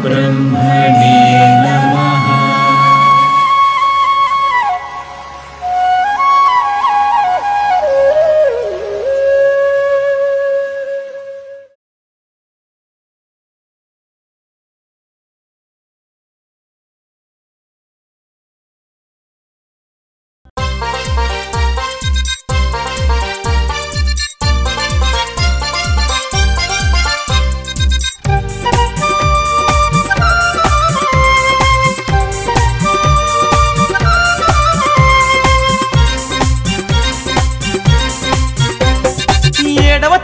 ब्रह्मणे नमः।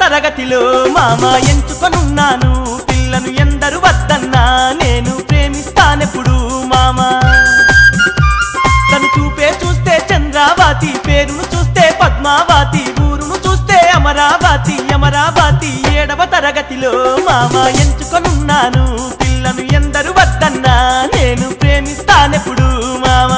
తరగతిలో మామ ఎంచుకొనున్నాను పిల్లను ఎందరు వద్దన్నా నేను ప్రేమిస్తానెప్పుడు మామ తను చూస్తే చంద్రావతి పేరును చూస్తే పద్మావతి ఊరును చూస్తే అమరావతి అమరావతి 7వ తరగతిలో మామ ఎంచుకొనున్నాను పిల్లను ఎందరు వద్దన్నా నేను ప్రేమిస్తానెప్పుడు మామ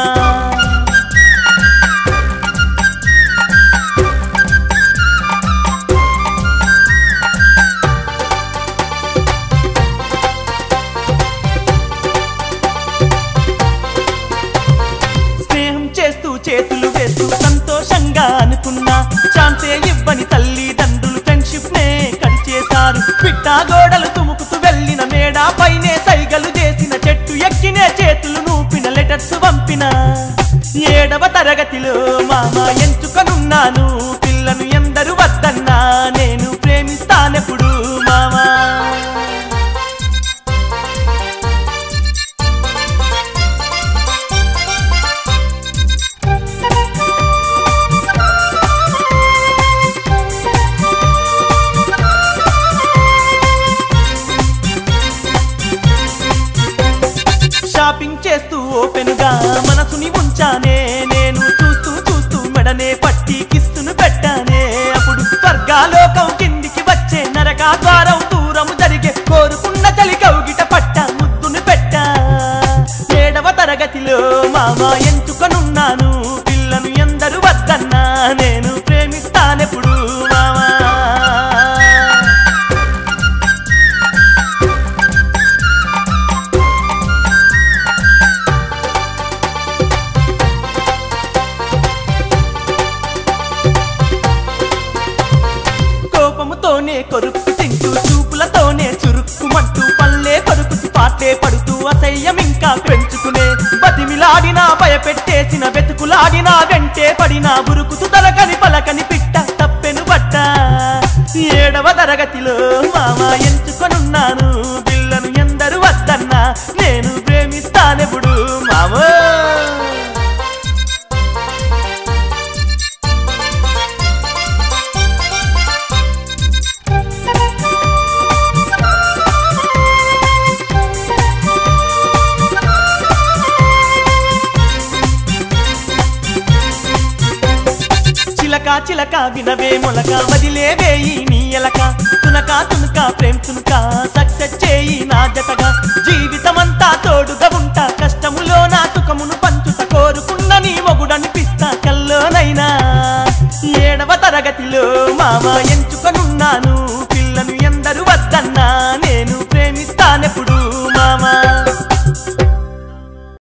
చేతులు వేస్తూ సంతోషంగా అనుకున్నా ఛాన్సే ఇవ్వని తల్లిదండ్రులు ఫ్రెండ్షిప్ నే కడిచేశారు పిట్టా గోడలు తుముకుతూ వెళ్ళిన మేడా పైనే సైగలు చేసిన చెట్టు ఎక్కినే చేతులు నూపిన లెటర్స్ పంపిన 7వ తరగతిలో మామ ఎంచుకొనున్నాను పిల్లను ఎందరు వద్దన్నా నేను ప్రేమిస్తానెప్పుడు మామ షాపింగ్ చేస్తూ ఓపెన్గా మనసుని ఉంచానే నేను చూస్తూ మెడనే పట్టి కిస్తును పెట్టానే అప్పుడు స్వర్గాలోకం కిందికి వచ్చే నరకా ద్వారం దూరము జరిగే కోరుకున్న చలి కౌగిట పట్ట ముద్దును పెట్టా 7వ తరగతిలో మామ ఎంచుకొనున్నాను పిల్లను ఎందరు వద్దన్నా నేను ప్రేమిస్తానెప్పుడు మామ కోపముతోనే కొరుకు తింటూ చూపులతోనే చురుక్కుమంటూ పల్లె కొరుకుతూ పాటే పడుతూ అసహ్యం ఇంకా పెంచుకునే బతిమిలాడినా భయపెట్టేసిన వెతుకులాడినా వెంటే పడినా ఉరుకుతూ తలకని పలకని పిట్ట తప్పెను బట్ట 7వ తరగతిలో మామ ఎంచుకొనున్నాను పిల్లను ఎందరు వద్దన్నా నేను ప్రేమిస్తానెప్పుడు మామో చిలక వినవే మొలక వదిలేవేయి నీ ఎలక తునక ప్రేమ తునక సక్సెస్ చేయి నా జతగా జీవితమంతా తోడుగా ఉంటా కష్టములో నా సుఖమును పంచుత కోరుకున్న నీ మొగుడనిపిస్తా కల్లోనైనా 7వ తరగతిలో మామ ఎంచుకొనున్నాను పిల్లను ఎందరు వద్దన్నా నేను ప్రేమిస్తానెప్పుడు